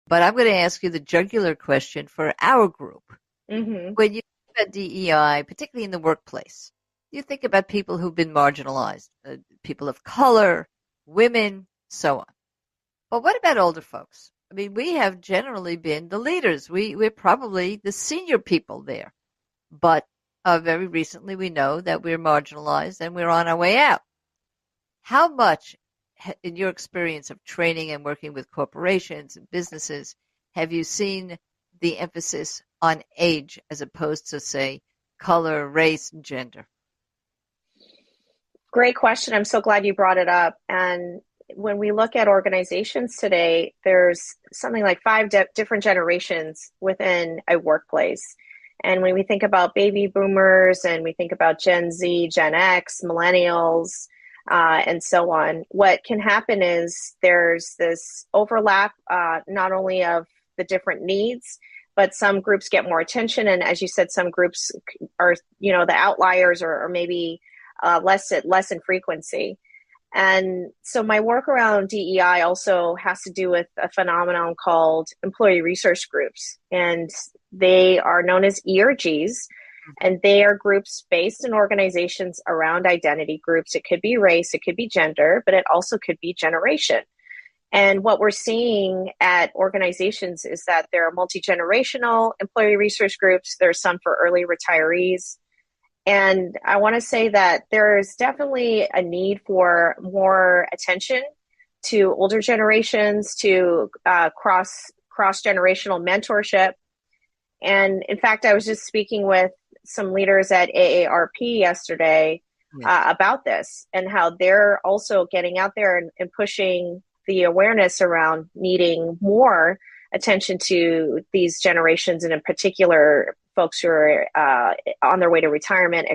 But I'm going to ask you the jugular question for our group. Hmm. When you think about DEI, particularly in the workplace, you think about people who've been marginalized, people of color, women, so on. But what about older folks? I mean, we have generally been the leaders. We're probably the senior people there. But very recently, we know that we're marginalized and we're on our way out. How much, in your experience of training and working with corporations and businesses, have you seen the emphasis on age as opposed to, say, color, race, and gender? Great question. I'm so glad you brought it up. And when we look at organizations today, there's something like five different generations within a workplace. And when we think about baby boomers and we think about Gen Z, Gen X, millennials, and so on, what can happen is there's this overlap, not only of the different needs, but some groups get more attention. And as you said, some groups are, the outliers or maybe less in frequency. And so my work around DEI also has to do with a phenomenon called employee resource groups. And they are known as ERGs. And they are groups based in organizations around identity groups. It could be race, it could be gender, but it also could be generation. And what we're seeing at organizations is that there are multi-generational employee resource groups. There's some for early retirees. And I want to say that there's definitely a need for more attention to older generations, to cross generational mentorship. And in fact, I was just speaking with some leaders at AARP yesterday Yes. about this and how they're also getting out there and pushing the awareness around needing more attention to these generations, and in particular, folks who are on their way to retirement,